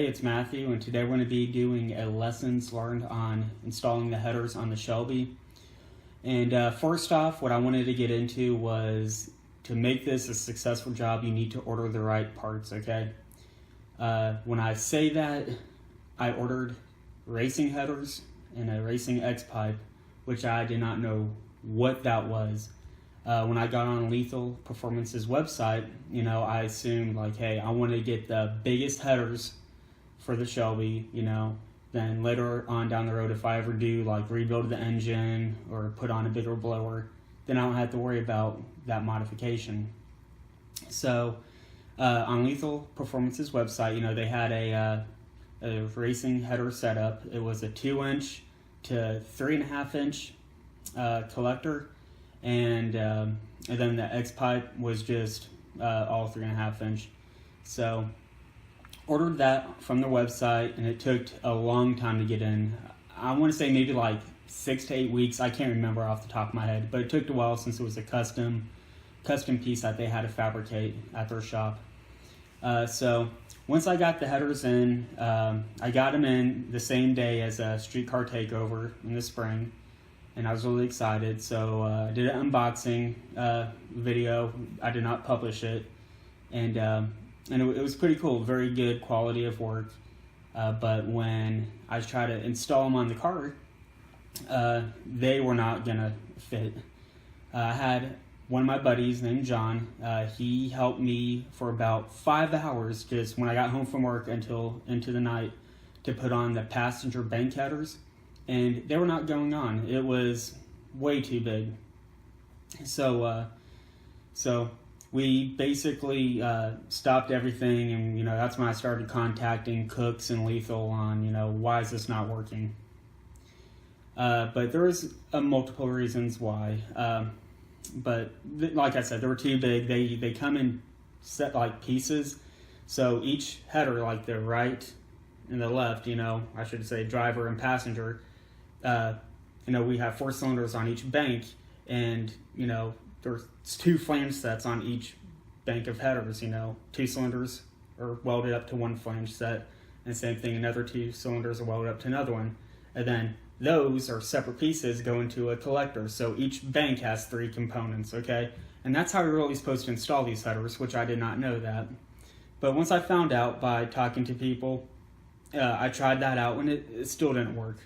It's Matthew, and today we're going to be doing a lessons learned on installing the headers on the Shelby. And first off, what I wanted to get into was to make this a successful job, you need to order the right parts, okay? When I say that, I ordered racing headers and a racing X-pipe, which I did not know what that was. When I got on Lethal Performance's website, I assumed like, hey, I want to get the biggest headers for the Shelby, then later on down the road, if I ever do like rebuild the engine or put on a bigger blower, then I don't have to worry about that modification. So on Lethal Performance's website, they had a racing header setup. It was a 2-inch to 3.5-inch collector, and then the X-pipe was just all 3.5-inch. So ordered that from their website, and it took a long time to get in. I want to say maybe like 6 to 8 weeks. I can't remember off the top of my head, but it took a while since it was a custom piece that they had to fabricate at their shop. So once I got the headers in, I got them in the same day as a Streetcar Takeover in the spring, and I was really excited. So I did an unboxing video. I did not publish it, and it was pretty cool, very good quality of work. But when I tried to install them on the car, they were not gonna fit. I had one of my buddies named John. He helped me for about 5 hours, just when I got home from work until into the night, to put on the passenger bank headers, and they were not going on. It was way too big. So we basically stopped everything, and that's when I started contacting Kooks and Lethal on why is this not working. But there was multiple reasons why. But like I said, they were too big. They come in set like pieces, so each header, like the right and the left, I should say driver and passenger, we have 4 cylinders on each bank, and there's 2 flange sets on each bank of headers. 2 cylinders are welded up to one flange set, and same thing, another 2 cylinders are welded up to another one, and then those are separate pieces go into a collector. So each bank has 3 components, okay? And that's how you're really supposed to install these headers, which I did not know that. But once I found out by talking to people, I tried that out, and it still didn't work.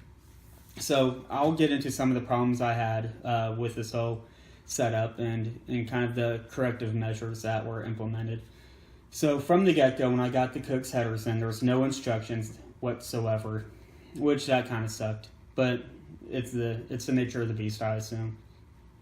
So I'll get into some of the problems I had with this whole setup and kind of the corrective measures that were implemented. So from the get-go, when I got the Kooks headers in, there was no instructions whatsoever, which that kind of sucked. But it's the nature of the beast, I assume.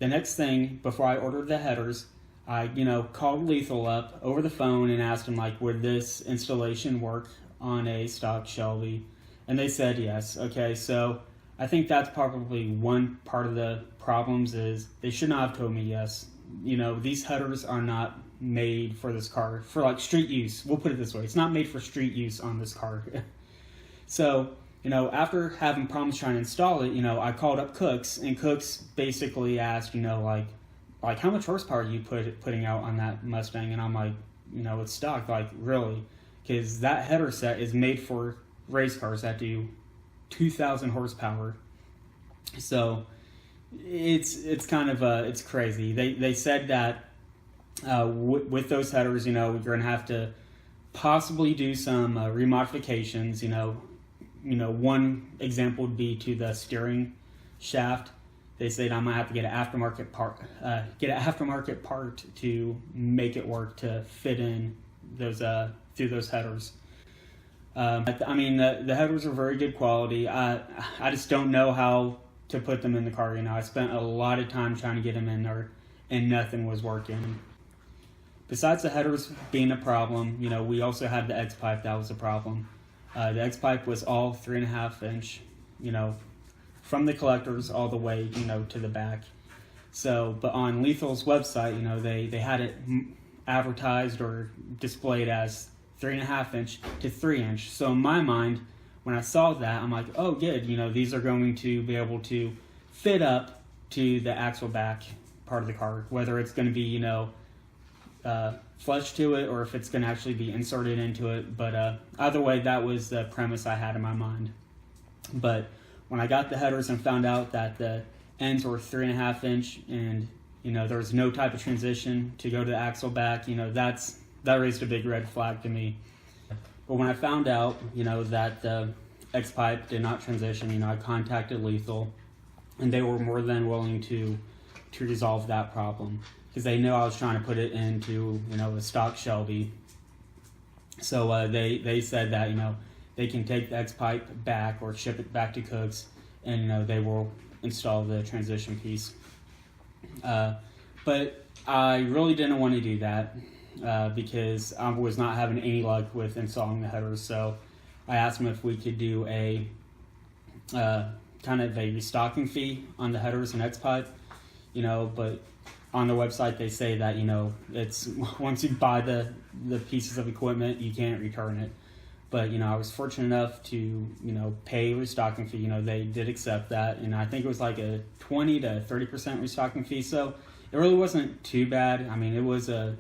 The next thing, before I ordered the headers, I called Lethal up over the phone and asked him would this installation work on a stock Shelby, and they said yes. Okay, so I think that's probably one part of the problems is they should not have told me yes. These headers are not made for this car for street use. We'll put it this way: it's not made for street use on this car. So after having problems trying to install it, I called up Kooks, and Kooks basically asked, like how much horsepower are you putting out on that Mustang? And I'm like, it's stock, really, because that header set is made for race cars that do 2,000 horsepower. So it's kind of it's crazy. They said that with those headers, you're gonna have to possibly do some remodifications. One example would be to the steering shaft. They said I might have to get an aftermarket part to make it work to fit in those through those headers. The headers are very good quality. I just don't know how to put them in the car. I spent a lot of time trying to get them in there, and nothing was working. Besides the headers being a problem, we also had the X-pipe that was a problem. The X pipe was all 3.5 inch, from the collectors all the way, to the back. So, but on Lethal's website, they had it advertised or displayed as 3.5 inch to 3 inch. So in my mind, when I saw that, I'm like, oh, good. These are going to be able to fit up to the axle back part of the car, whether it's going to be, flush to it or if it's going to actually be inserted into it. But either way, that was the premise I had in my mind. But when I got the headers and found out that the ends were 3.5 inch and, there was no type of transition to go to the axle back, that raised a big red flag to me. But when I found out, that the X pipe did not transition, I contacted Lethal, and they were more than willing to resolve that problem because they knew I was trying to put it into, a stock Shelby. So they said that, they can take the X pipe back or ship it back to Kooks, and, they will install the transition piece. But I really didn't want to do that. Because I was not having any luck with installing the headers, so I asked them if we could do a kind of a restocking fee on the headers and X pipe, but on their website they say that it's once you buy the pieces of equipment you can't return it. But I was fortunate enough to pay a restocking fee. They did accept that, and I think it was like a 20 to 30% restocking fee, so it really wasn't too bad. I mean, it was a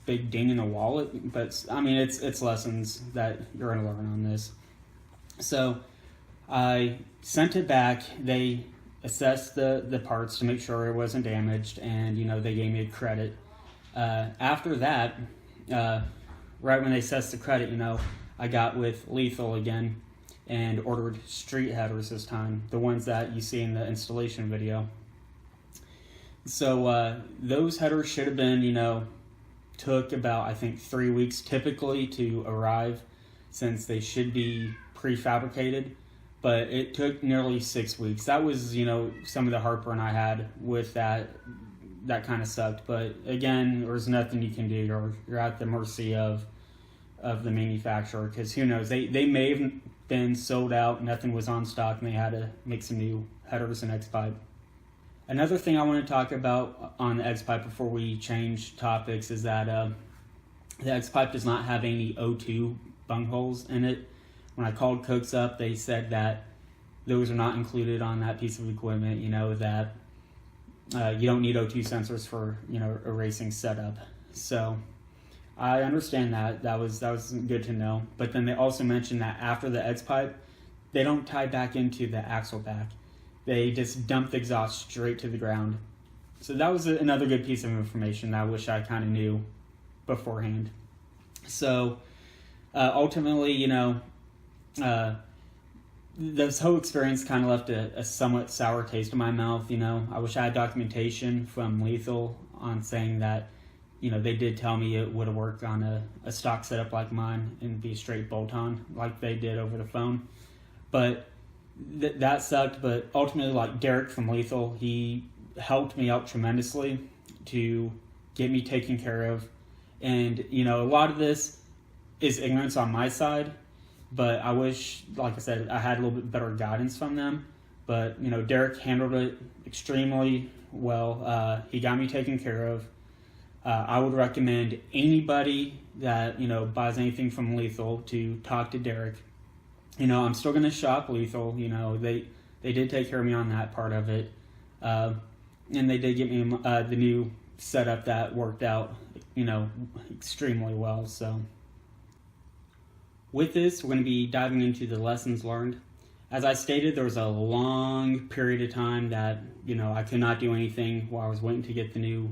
big ding in the wallet, but I mean, it's lessons that you're going to learn on this. So I sent it back. They assessed the parts to make sure it wasn't damaged, and they gave me a credit. After that, right when they assessed the credit, I got with Lethal again and ordered street headers this time, the ones that you see in the installation video. So those headers should have been, took about, I think, 3 weeks typically to arrive, since they should be prefabricated, but it took nearly 6 weeks. That was, some of the heartburn I had with that. That kind of sucked, but again, there's nothing you can do. You're at the mercy of the manufacturer, because who knows, they may have been sold out, nothing was on stock, and they had to make some new headers and X pipe. Another thing I want to talk about on the X pipe before we change topics is that the X pipe does not have any O2 bung holes in it. When I called Kooks up, they said that those are not included on that piece of equipment. That you don't need O2 sensors for a racing setup. So I understand that. That was good to know. But then they also mentioned that after the X pipe, they don't tie back into the axle back. They just dump the exhaust straight to the ground. So that was another good piece of information that I wish I kind of knew beforehand. So ultimately, this whole experience kind of left a somewhat sour taste in my mouth. I wish I had documentation from Lethal on saying that, they did tell me it would have worked on a stock setup like mine and be a straight bolt-on like they did over the phone. But that sucked. But ultimately, like Derek from Lethal, he helped me out tremendously to get me taken care of. And, a lot of this is ignorance on my side, but I wish, like I said, I had a little bit better guidance from them. But, Derek handled it extremely well. He got me taken care of. I would recommend anybody that, buys anything from Lethal to talk to Derek. I'm still going to shop Lethal. They did take care of me on that part of it. And they did get me the new setup that worked out, extremely well. So with this, we're going to be diving into the lessons learned. As I stated, there was a long period of time that, I could not do anything while I was waiting to get the new,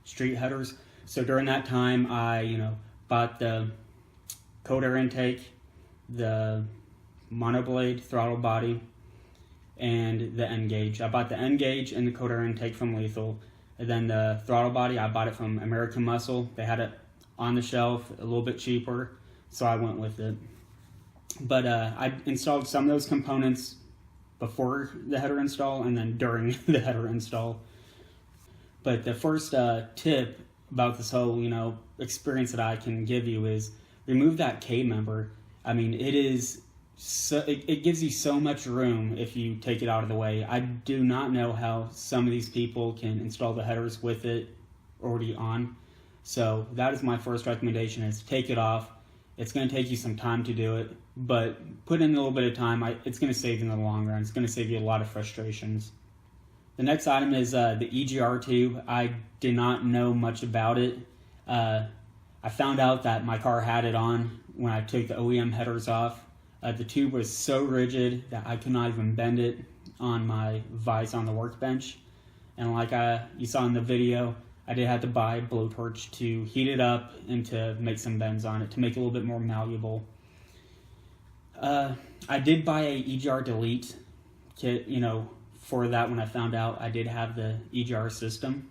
street headers. So during that time, I, bought the cold air intake, the monoblade throttle body, and the end gauge. I bought the end gauge and the cold air intake from Lethal. And then the throttle body, I bought it from American Muscle. They had it on the shelf, a little bit cheaper, so I went with it. But I installed some of those components before the header install and then during the header install. But the first tip about this whole, experience that I can give you is remove that K member. I mean, it gives you so much room if you take it out of the way. I do not know how some of these people can install the headers with it already on. So that is my first recommendation, is take it off. It's going to take you some time to do it, but put in a little bit of time. It's going to save you in the long run. It's going to save you a lot of frustrations. The next item is the Egr Tube. I did not know much about it. I found out that my car had it on when I took the OEM headers off. The tube was so rigid that I could not even bend it on my vise on the workbench. And like you saw in the video, I did have to buy a blowtorch to heat it up and to make some bends on it to make it a little bit more malleable. I did buy a Egr Delete kit, for that when I found out I did have the Egr system.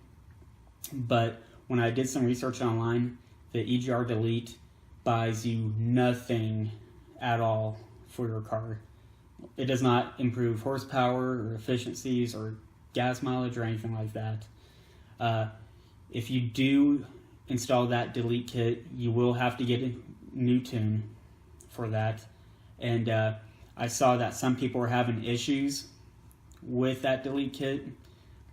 But when I did some research online, the Egr Delete buys you nothing at all for your car. It does not improve horsepower or efficiencies or gas mileage or anything like that. If you do install that delete kit, you will have to get a new tune for that. And I saw that some people were having issues with that delete kit.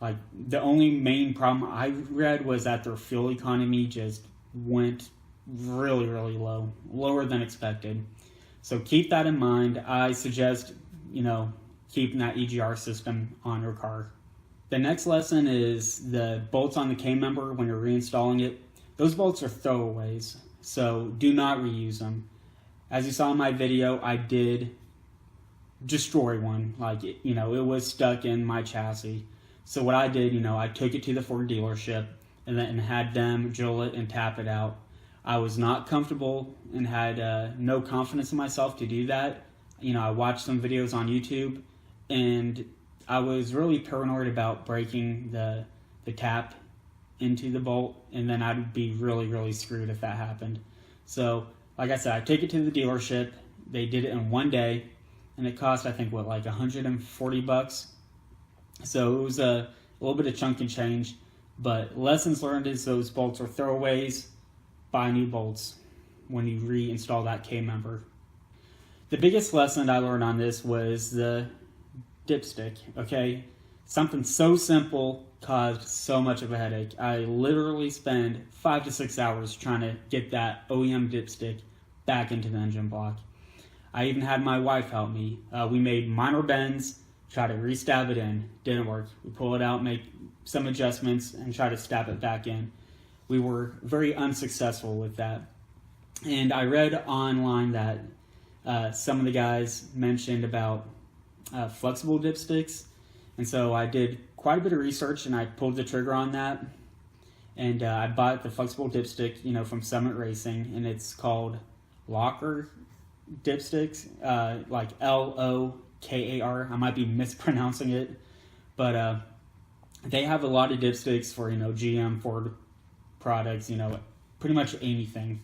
Like, the only main problem I read was that their fuel economy just went really, really low, lower than expected. So keep that in mind. I suggest, keeping that Egr system on your car. The next lesson is the bolts on the K member when you're reinstalling it. Those bolts are throwaways, so do not reuse them. As you saw in my video, I did destroy one. It was stuck in my chassis. So what I did, I took it to the Ford dealership and then had them drill it and tap it out. I was not comfortable and had no confidence in myself to do that. I watched some videos on YouTube, and I was really paranoid about breaking the tap into the bolt, and then I'd be really, really screwed if that happened. So, like I said, I took it to the dealership. They did it in one day, and it cost, I think, like $140. So it was a little bit of chunk and change. But lessons learned is those bolts are throwaways. Buy new bolts when you reinstall that K member. The biggest lesson I learned on this was the dipstick, okay? Something so simple caused so much of a headache. I literally spent 5 to 6 hours trying to get that OEM dipstick back into the engine block. I even had my wife help me. We made minor bends, try to re-stab it in. Didn't work. We pull it out, make some adjustments, and try to stab it back in. We were very unsuccessful with that. And I read online that some of the guys mentioned about flexible dipsticks. And so I did quite a bit of research, and I pulled the trigger on that. And I bought the flexible dipstick, from Summit Racing, and it's called Locker dipsticks, like L-O-K-A-R. I might be mispronouncing it, but they have a lot of dipsticks for, GM, Ford products, pretty much anything.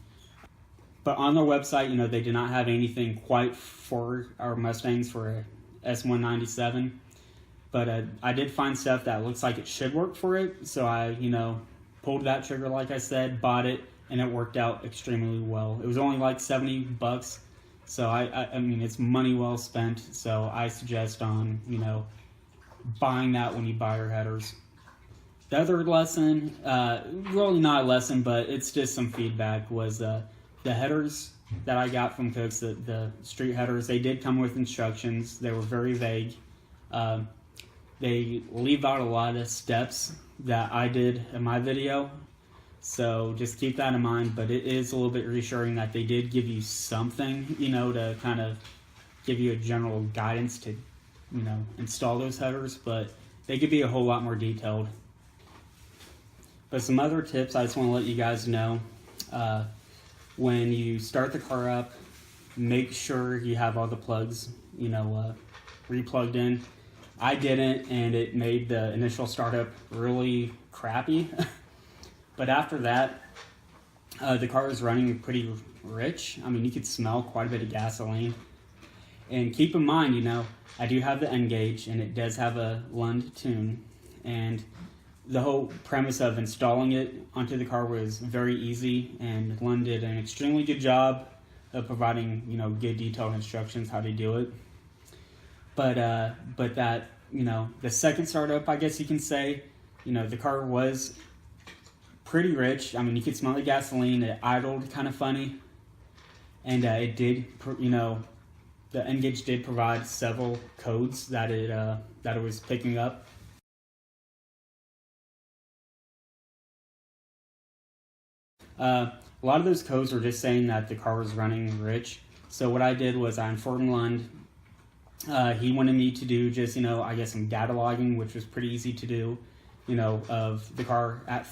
But on their website, they did not have anything quite for our Mustangs for a S197. But I did find stuff that looks like it should work for it. So I, pulled that trigger, like I said, bought it, and it worked out extremely well. It was only like $70. So I mean, it's money well spent. So I suggest on, buying that when you buy your headers. The other lesson, really not a lesson, but it's just some feedback, was the headers that I got from Kooks, the street headers. They did come with instructions. They were very vague. They leave out a lot of steps that I did in my video. So just keep that in mind, but it is a little bit reassuring that they did give you something, to kind of give you a general guidance to, install those headers, but they could be a whole lot more detailed. But some other tips I just want to let you guys know. When you start the car up, make sure you have all the plugs, re-plugged in. I didn't, and it made the initial startup really crappy. But after that, the car is running pretty rich. I mean, you could smell quite a bit of gasoline. And keep in mind, I do have the N gauge, and it does have a Lund tune. And the whole premise of installing it onto the car was very easy, and Lund did an extremely good job of providing, you know, good detailed instructions how to do it. But that, you know, the second startup, I guess you can say, you know, the car was pretty rich. I mean, you could smell the gasoline. It idled kind of funny, and it did, you know, the N-Gage did provide several codes that it was picking up. A lot of those codes were just saying that the car was running rich. So what I did was I informed Lund. He wanted me to do just, you know, I guess some data logging, which was pretty easy to do, you know, of the car at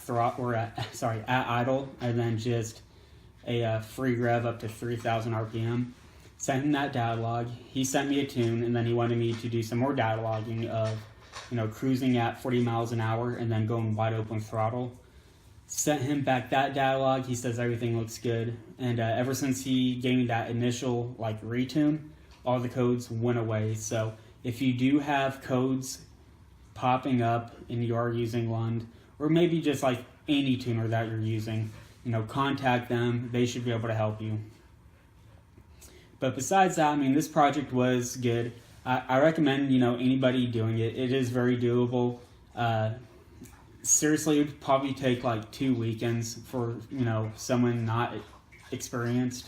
idle, and then just a free rev up to 3,000 RPM. Sent him that data log. He sent me a tune, and then he wanted me to do some more data logging of, you know, cruising at 40 miles an hour and then going wide open throttle. Sent him back that data log. He says everything looks good, and ever since he gave me that initial like retune, all the codes went away. So if you do have codes popping up and you are using Lund, or maybe just like any tuner that you're using, you know, contact them. They should be able to help you. But besides that, I mean, this project was good. I recommend, you know, anybody doing it. It is very doable. Seriously, it would probably take like 2 weekends for, you know, someone not experienced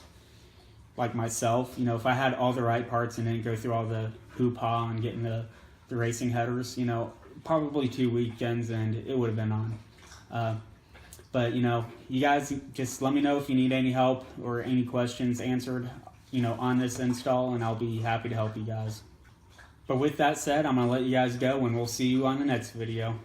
like myself. You know, if I had all the right parts and didn't go through all the hoo-ha and getting the racing headers, you know, probably 2 weekends and it would have been on. But, you know, you guys just let me know if you need any help or any questions answered, you know, on this install, and I'll be happy to help you guys. But with that said, I'm going to let you guys go, and we'll see you on the next video.